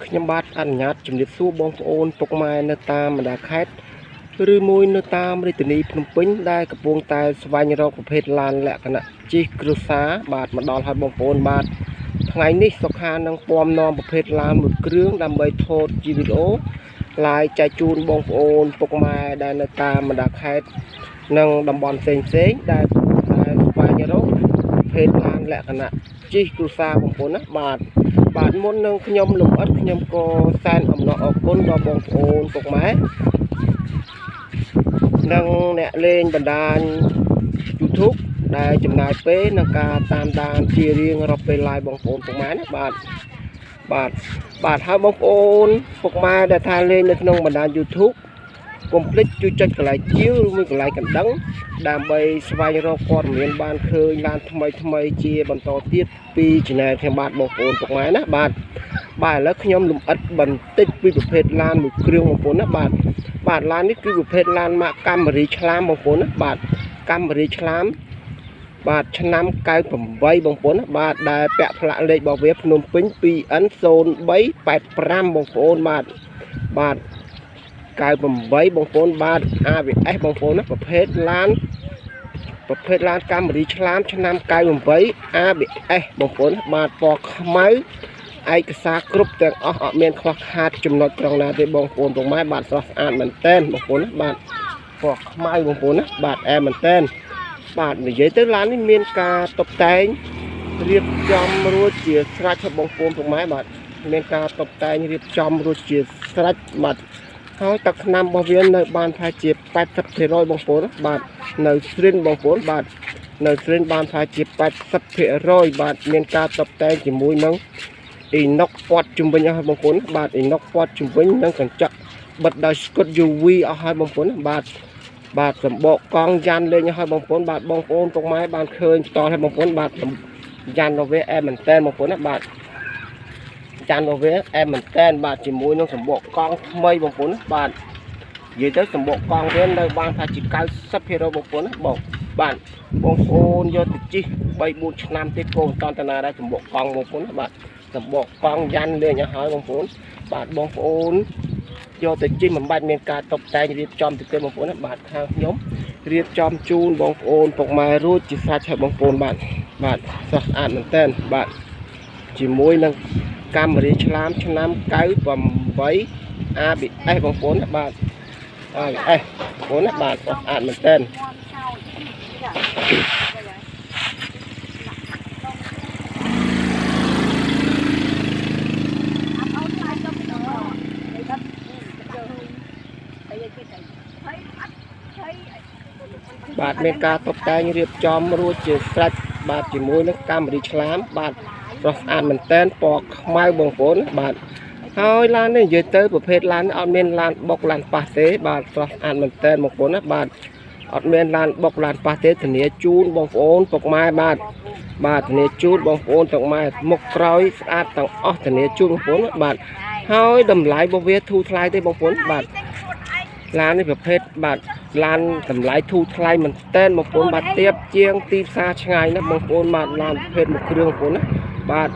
ខ្ញុំបាទអនុញ្ញាតជំរាបសួរបងប្អូនពុកម៉ែនៅតាមបណ្ដាខេត្តឬមួយនៅតាមរាជធានីភ្នំពេញដែលកំពុងតែស្វែងរកប្រភេទឡានលក្ខណៈជិះគ្រួសារបាទមកដល់ហើយបងប្អូនបាទថ្ងៃនេះសុខានឹងពំនាំប្រភេទឡានមួយគ្រឿងដើម្បីថតជាវីដេអូឡាយចែកជូនបងប្អូនពុកម៉ែដែលនៅតាមបណ្ដាខេត្តនិងតំបន់ផ្សេងៗដែលកំពុងតែស្វែងរកប្រភេទឡានលក្ខណៈជិះគ្រួសារបងប្អូនណាបាទមុននឹងខ្ញុំលំអិតខ្ញុំក៏សែនអំណរអគុណដល់បងប្អូនពុកម៉ែនិងអ្នកលេងបណ្ដាញ YouTube ដែលចំណាយពេលក្នុងការតាមដានជារៀងរាល់ពេល live បងប្អូនពុកម៉ែណាបាទហើយបងប្អូនពុកម៉ែដែលថាលេងនៅក្នុងបណ្ដាញ YouTube កុំភ្លេចជួយចុចកន្លែងជាវឬមួយកន្លែងកណ្ដឹងដើម្បីស្វែងរកព័ត៌មានបានឃើញឡានថ្មីជាបន្តទៀតពី Channel ខ្ញុំបាទបងប្អូនពុកម៉ែណាបាទឥឡូវខ្ញុំលំអិតបន្តិចពីប្រភេទឡានមួយគ្រឿងបងប្អូនណាបាទឡាននេះគឺប្រភេទឡានម៉ាកកាមេរីឆ្លាមបងប្អូនណាបាទកាមេរីឆ្លាមបាទឆ្នាំ98បងប្អូនណាបាទដែលពាក់ផ្លាកលេខរបស់វាភ្នំពេញ 2N0385 បងប្អូនបាទ98បងប្អូនបាទ AVS បងប្អូនណាប្រភេទឡានកាមេរីឆ្លាមឆ្នាំ98 AVS បងប្អូនបាទពណ៌ខ្មៅឯកសារគ្រប់ទាំងអស់អត់មានខ្វះខាតចំណុចត្រង់ណាទេបងប្អូនពុកម៉ែបាទស្រស់ស្អាតមែនតែនបងប្អូនណាបាទពណ៌ខ្មៅបងប្អូនណាបាទអែមែនតែនបាទនិយាយទៅឡាននេះមានការតុបតែងរៀបចំរួចជាស្រេចហើយបងប្អូនពុកម៉ែបាទមានការតុបតែងរៀបចំរួចជាស្រេចបាទហើយទឹកថ្នាំរបស់វានៅបានថាជា 80% បងប្អូនបាទនៅស្រិនបងប្អូនបាទនៅស្រិនបានថាជា 80% បាទមានការតុបតែងជាមួយនឹងអ៊ីណុកពាត់ជំវិញអស់បងប្អូនបាទអ៊ីណុកពាត់ជំវិញនឹងកញ្ចក់បិទដោយស្កុត UV អស់ហើយបងប្អូនបាទសម្បកកង់យ៉ានលេងអស់ហើយបងប្អូនបាទបងប្អូនពុកម៉ែបានឃើញផ្ទាល់ហើយបងប្អូនបាទយ៉ានរបស់វាអែមែនតែនបងប្អូនណាបាទចានរបស់វាអែមែនតែនបាទជាមួយនឹងសម្បកកង់ថ្មីបងប្អូនបាទនិយាយទៅសម្បកកង់វានៅបានថាជា 90% បងប្អូនណាបាទបងប្អូនយកទៅជិះ 3-4 ឆ្នាំទៀតក៏មិនតាន់តាណាដែរសម្បកកង់បងប្អូនបាទសម្បកកង់យ៉ាន់លេងឲ្យហើយបងប្អូនបាទបងប្អូនយកទៅជិះមិនបាច់មានការតុបតែងរៀបចំទៅទេបងប្អូនណាបាទខាងខ្ញុំរៀបចំជូនបងប្អូនពុកម៉ែរួចជាស្រេចហើយបងប្អូនបាទស្រស់ស្អាតមែនតើបាទជាមួយនឹងកាមេរីឆ្លាមឆ្នាំ98 ABS បងប្អូនណាបាទ ABS បងប្អូនណាបាទស្រស់ស្អាតមែនតើបាទមានការតុបតែងរៀបចំរួចជាស្រេចបាទជាមួយនឹងកាមេរីឆ្លាមបាទស្រស់ស្អាតមែនតែនពណ៌ខ្មៅបងប្អូនបាទហើយឡាននេះនិយាយទៅប្រភេទឡានអត់មានឡានបុកឡានប៉ះទេបាទស្រស់ស្អាតមែនតែនបងប្អូនណាបាទអត់មានឡានបុកឡានប៉ះទេធានាជូនបងប្អូនពុកម៉ែបាទធានាជូនបងប្អូនទាំងម៉ែមុខក្រោយស្អាតទាំងអស់ធានាជូនបងប្អូនបាទហើយតម្លៃរបស់វាធូរថ្លៃទេបងប្អូនបាទឡាននេះប្រភេទបាទឡានតម្លៃធូរថ្លៃមែនតែនបងប្អូនបាទទៀបជាងទីផ្សារឆ្ងាយណាបងប្អូនបាទឡានប្រភេទមួយគ្រឿងបងប្អូនណាបាទ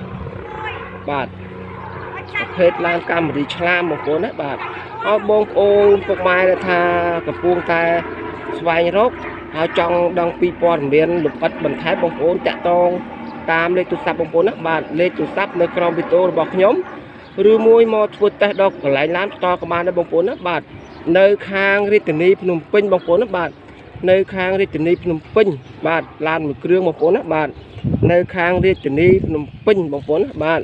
ប្រភេទឡានកាមេរីឆ្លាមបងប្អូនណាបាទឲ្យបងប្អូនពុកម៉ែថាកំពុងតែស្វែងរកហើយចង់ដឹងពីព័ត៌មានលម្អិតបន្ថែមបងប្អូនតាក់ទងតាមលេខទូរស័ព្ទបងប្អូនណាបាទលេខទូរស័ព្ទនៅក្រោមវីដេអូរបស់ខ្ញុំឬមួយមកធ្វើតេស្តដល់កន្លែងឡានផ្ទាល់ក៏បានដែរបងប្អូនណាបាទនៅខាងរាជធានីភ្នំពេញបងប្អូនណាបាទនៅខាងរាជធានីភ្នំពេញបាទឡានមួយគ្រឿងបងប្អូនណាបាទនៅខាងរាជធានីភ្នំពេញបងប្អូនណាបាទ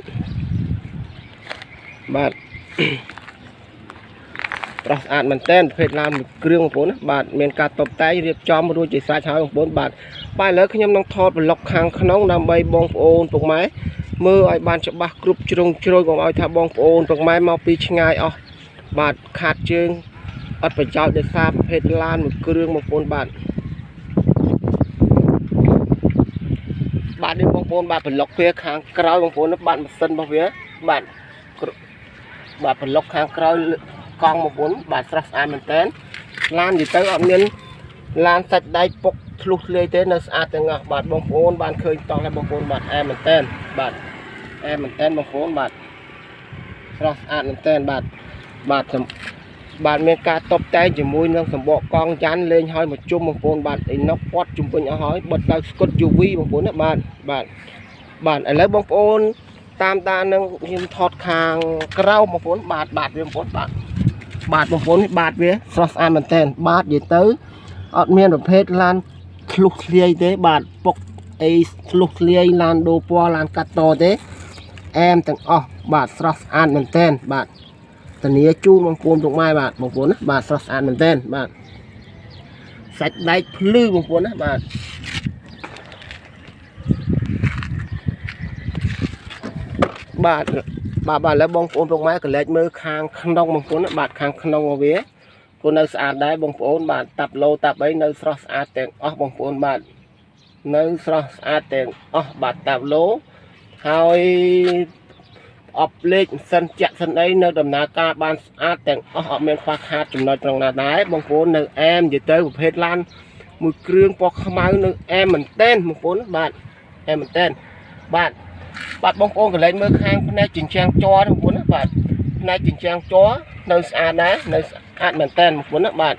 ស្រស់ស្អាតមែនតែនប្រភេទឡានមួយគ្រឿងបងប្អូនណាបាទមានការតុបតែងរៀបចំរួចជាស្រេចហើយបងប្អូនបាទឥឡូវខ្ញុំនឹងថតប្លុកខាងក្នុងដើម្បីបងប្អូនពុកម៉ែមើលឲ្យបានច្បាស់គ្រប់ជ្រុងជ្រោយកុំឲ្យថាបងប្អូនពុកម៉ែមកពីឆ្ងាយអស់បាទខាតជើងអត់ប្រយោជន៍ដោយសារប្រភេទឡានមួយគ្រឿងបងប្អូនបាទនេះបងប្អូនបាទប្លុកវាខាងក្រោយបងប្អូនបាទម៉ាស៊ីនរបស់វាបាទប្លុកខាងក្រោយកង់បងប្អូនបាទស្រស់ស្អាតមែនតើឡាននិយាយទៅអត់មានឡានសាច់ដៃពុកធ្លុះធ្លាយទេនៅស្អាតទាំងអស់បាទបងប្អូនបានឃើញតោះហើយបងប្អូនបាទអែមែនតើបាទអែមែនតើបងប្អូនបាទ ស្រស់ស្អាតមែនតើបាទបាទមានការតបតែងជាមួយនឹងសម្បកកងចាន់លេងឲ្យមកជុំបងប្អូនបាទអីណុកពាត់ជុំវិញអស់ហើយបិទដៅស្គុត UV បងប្អូនណាបាទឥឡូវបងប្អូនតាមដាននឹងខ្ញុំថតខាងក្រៅបងប្អូនបាទវាបងប្អូនបាទបងប្អូននេះបាទវាស្រស់ស្អាតមែនតើបាទនិយាយទៅអត់មានប្រភេទឡានធ្លុះធ្លាយទេបាទពុកអីធ្លុះធ្លាយឡានដូរពណ៌ឡានកាត់តទេអែមទាំងអស់បាទស្រស់ស្អាតមែនតើបាទធានាជូនបងប្អូនលោកម៉ែបាទបងប្អូនណាបាទស្រស់ស្អាតមែនតើបាទសាច់ដែកភ្លឺបងប្អូនណាបាទឥឡូវបងប្អូនលោកម៉ែក៏លេចមើលខាងក្នុងបងប្អូនណាបាទខាងក្នុងរបស់វាក៏នៅស្អាតដែរបងប្អូនបាទតាប់ឡូតាប់អីនៅស្រស់ស្អាតទាំងអស់បងប្អូនបាទនៅស្រស់ស្អាតទាំងអស់បាទតាប់ឡូហើយអបលេខសិនចាក់សិនអីនៅដំណើរការបានស្អាតទាំងអស់អត់មានខ្វះខាតចំណុចត្រង់ណាដែរបងប្អូននៅអែមនិយាយទៅប្រភេទឡានមួយគ្រឿងពណ៌ខ្មៅនៅអែមមែនតើបងប្អូនបាទអែមមែនតើបាទបងប្អូនកន្លែងមើលខាងផ្នែកជញ្ជាំងជ័របងប្អូនណាបាទផ្នែកជញ្ជាំងជ័រនៅស្អាតដែរនៅស្អាតមែនតើបងប្អូនណាបាទ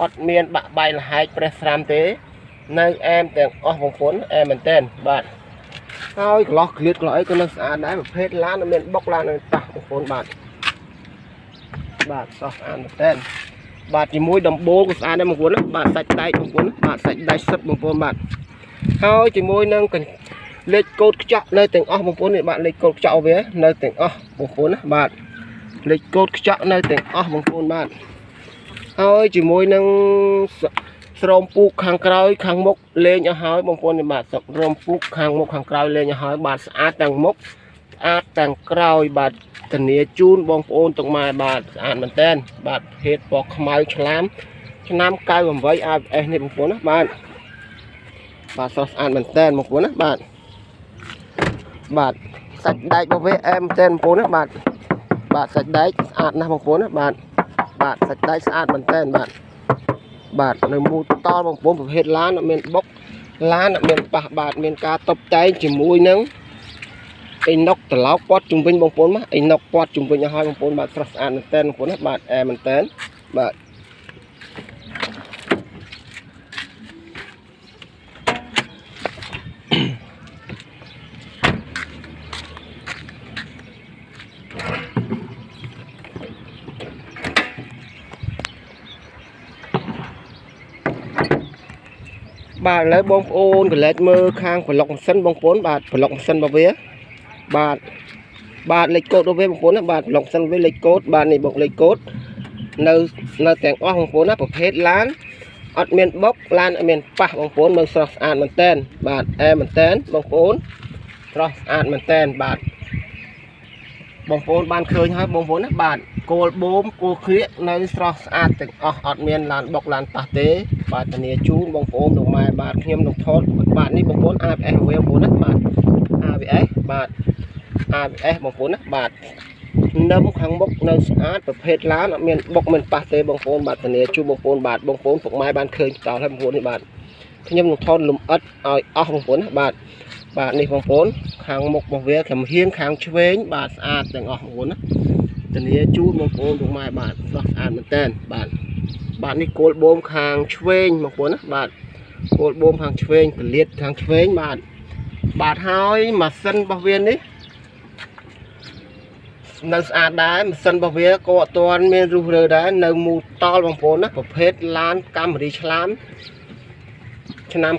អត់មានបាក់បាយលហែកប្រេះស្រាំទេនៅអែមទាំងអស់បងប្អូនអែមមែនតើបាទហើយកន្លោះក្លៀតកន្លោះអីក៏នៅស្អាតដែរប្រភេទឡានមានបុកឡាននៅតាស់បងប្អូនបាទស្រស់ស្អាតមែនតើបាទជាមួយដំបូលក៏ស្អាតដែរបងប្អូនណាបាទសាច់ដែកបងប្អូនបាទសាច់ដែកសិតបងប្អូនបាទហើយជាមួយនឹងលេខកូដខ្ចក់នៅទាំងអស់បងប្អូននេះបាទលេខកូដខ្ចក់វានៅទាំងអស់បងប្អូនណាបាទលេខកូដខ្ចក់នៅទាំងអស់បងប្អូនបាទហើយជាមួយនឹងស្រោមពូកខាងក្រោយខាងមុខលេងឲ្យហើយបងប្អូនបាទស្រោមពូកខាងមុខខាងក្រោយលេងឲ្យហើយបាទស្អាតទាំងមុខស្អាតទាំងក្រោយបាទធានាជូនបងប្អូនទាំងម៉ែបាទស្អាតមែនតើបាទភេទពណ៌ខ្មៅឆ្លាមឆ្នាំ98 ABS នេះបងប្អូនណាបាទស្រស់ស្អាតមែនតើបងប្អូនណាបាទសាច់ដែករបស់វាអែមមែនតើបងប្អូនណាបាទសាច់ដែកស្អាតណាស់បងប្អូនណាបាទសាច់ដែកស្អាតមែនតើបាទនៅមូលតលបងប្អូនប្រភេទឡានអត់មានបុកឡានអត់មានប៉ះបាទមានការតុបតែងជាមួយនឹងអីណុកត្រឡោកពាត់ជុំវិញបងប្អូនមកអីណុកពាត់ជុំវិញឲ្យបងប្អូនបាទស្រស់ស្អាតមែនតើបងប្អូនណាបាទអែមែនតើបាទបាទឥឡូវបងប្អូនកលែកមើលខាងប្លុកម៉ាស៊ីនបងប្អូនបាទប្លុកម៉ាស៊ីនរបស់វាបាទលេខកូដរបស់វាបងប្អូនណាបាទប្លុកម៉ាស៊ីនវាលេខកូដបាទនេះបងលេខកូដនៅទាំងអស់បងប្អូនណាប្រភេទឡានអត់មានបុកឡានអត់មានប៉ះបងប្អូនមើលស្រស់ស្អាតមែនតើបាទអែមែនតើបងប្អូនស្រស់ស្អាតមែនតើបាទបងប្អូនបានឃើញហើយបងប្អូនណាបាទគោលបូមគោលគ្រាកនៅស្រស់ស្អាតទាំងអស់អត់មានឡានបុកឡានប៉ះទេបាទធានាជូនបងប្អូនលោកម៉ែបាទខ្ញុំនឹងថតបាទនេះបងប្អូន ABS បងប្អូនណាបាទ ABS បាទ ABS បងប្អូនណាបាទនឹមខាងមុខនៅស្អាតប្រភេទឡានអត់មានបុកមិនប៉ះទេបងប្អូនបាទធានាជូនបងប្អូនបាទបងប្អូនពុកម៉ែបានឃើញតោះហើយបងប្អូននេះបាទខ្ញុំនឹងថតលំអិតឲ្យអស់បងប្អូនណាបាទនេះបងប្អូនខាងមុខរបស់វាចំហៀងខាងឆ្វេងបាទស្អាតទាំងអស់បងប្អូនណាធានាជូនបងប្អូនលោកម៉ែបាទស្រស់ស្អាតមែនតើបាទនេះគោលបូមខាងឆ្វេងបងប្អូនណាបាទគោលបូមខាងឆ្វេងពលាតខាងឆ្វេងបាទហើយម៉ាស៊ីនរបស់វានេះនៅស្អាតដែរម៉ាស៊ីនរបស់វាក៏អត់ទាន់មានរុះរើដែរនៅមូលតលបងប្អូនណាប្រភេទឡានកាមេរីឆ្លាមឆ្នាំ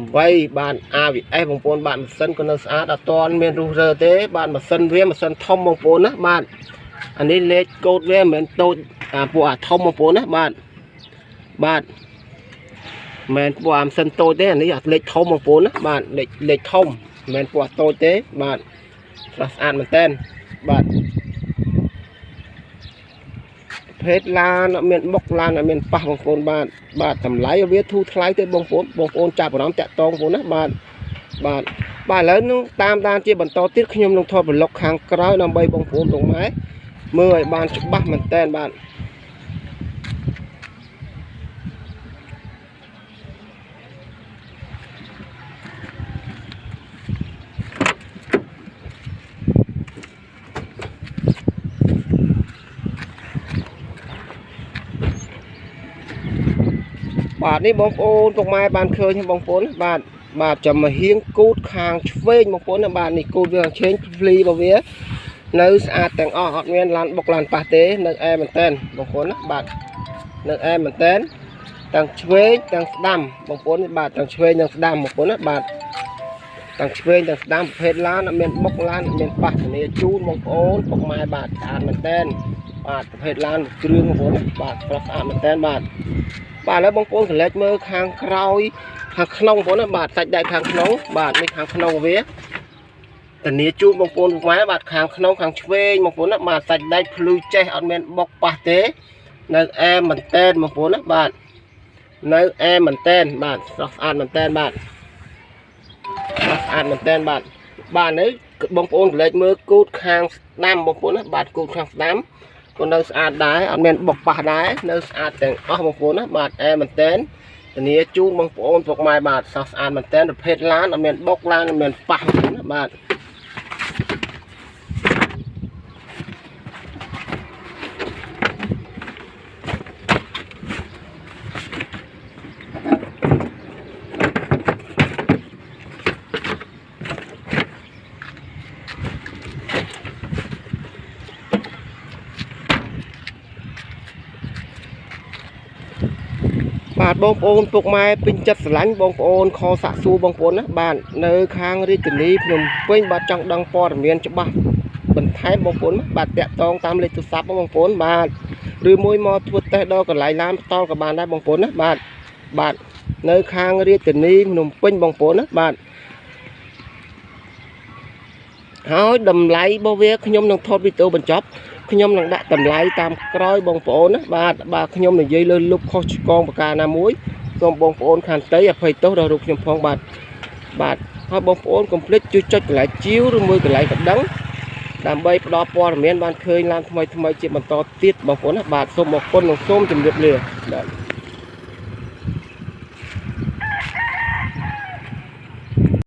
98បាទ ABS បងប្អូនបាទម៉ាស៊ីនក៏នៅស្អាតអត់ទាន់មានរុះរើទេបាទម៉ាស៊ីនវាម៉ាស៊ីនធំបងប្អូនណាបាទអានេះលេខកូដវាមិនមែនតូចពួកអាធំបងប្អូនណាបាទមិនពួកអាម៉ាស៊ីនតូចទេអានេះអាលេខធំបងប្អូនណាបាទលេខធំមិនមែនពួកតូចទេបាទស្រស់ស្អាតមែនតើបាទភេទឡានអត់មានបុកឡានអត់មានប៉ះបងប្អូនបាទតម្លៃវាធូរថ្លៃទេបងប្អូនចាប់អារម្មណ៍តាក់តងបងប្អូនណាបាទឥឡូវនឹងតាមដានជាបន្តទៀតខ្ញុំនឹងថតប្លុកខាងក្រោយដើម្បីបងប្អូនលោកម៉ែមើលឲ្យបានច្បាស់មែនតើបាទ បាទនេះបងប្អូនពុកម៉ែបានឃើញបងប្អូនបាទចាំមកហៀងគូតខាងឆ្វេងបងប្អូនបាទនេះគូតវាខាងឆ្វេងភ្លីរបស់វានៅស្អាតទាំងអស់អត់មានឡានបុកឡានប៉ះទេនៅអែមែនតើបងប្អូនណាបាទនៅអែមែនតើទាំងឆ្វេងទាំងស្ដាំបងប្អូនបាទទាំងឆ្វេងទាំងស្ដាំបងប្អូនណាបាទទាំងឆ្វេងទាំងស្ដាំប្រភេទឡានអត់មានបុកឡានអត់មានប៉ះធានាជូនបងប្អូនពុកម៉ែបាទស្អាតមែនតើបាទប្រភេទឡានគ្រឿងបងប្អូនណាបាទស្រស់ស្អាតមែនតើបាទឥឡូវបងប្អូនកន្លែងមើលខាងក្រោយខាងក្នុងបងប្អូនណាបាទសាច់ដែកខាងក្នុងបាទនេះខាងក្នុងវាធានាជូនបងប្អូនពុកម៉ែបាទខាងក្នុងខាងឆ្វេងបងប្អូនណាបាទសាច់ដែកភ្លឺចេះអត់មានបុកប៉ះទេនៅអែមែនតើបងប្អូនណាបាទនៅអែមែនតើបាទស្រស់ស្អាតមែនតើបាទស្អាតមែនតើបាទនៅបងប្អូនកន្លែងមើលគូតខាងស្ដាំបងប្អូនណាបាទគូតខាងស្ដាំក៏នៅស្អាតដែរអត់មានបុកប៉ះដែរនៅស្អាតទាំងអស់បងប្អូនណាបាទអែមែនតើធានាជូនបងប្អូនពុកម៉ែបាទស្រស់ស្អាតមែនតើប្រភេទឡានអត់មានបុកឡានអត់មានប៉ះណាបាទបាទបងប្អូនពុកម៉ែពេញចិត្តស្រឡាញ់បងប្អូនខសាក់សួរបងប្អូនណាបាទនៅខាងរាជធានីភ្នំពេញបាទចង់ដឹងព័ត៌មានច្បាស់បន្ថែមបងប្អូនបាទតាក់ទងតាមលេខទូរស័ព្ទបងប្អូនបាទឬមួយមកធ្វើតេស្តដល់កន្លែងឡានផ្ទាល់ក៏បានដែរបងប្អូនណាបាទនៅខាងរាជធានីភ្នំពេញបងប្អូនណាបាទហើយតម្លៃរបស់វាខ្ញុំនឹងថតវីដេអូបញ្ចប់ខ្ញុំនឹងដាក់តម្លៃតាមក្រោយបងប្អូនណាបាទខ្ញុំនិយាយលើលុបខុសឆ្គងប្រការណាមួយសូមបងប្អូនខាងតីអភ័យទោសដល់រូបខ្ញុំផងបាទហើយបងប្អូនកុំភ្លេចជួយចុចកន្លែងជីវឬមួយកន្លែងកណ្ដឹងដើម្បីផ្ដល់ព័ត៌មានបានឃើញឡើងថ្មីជាបន្តទៀតបងប្អូនណាបាទសូមអរគុណនិងសូមជម្រាបលាបាទ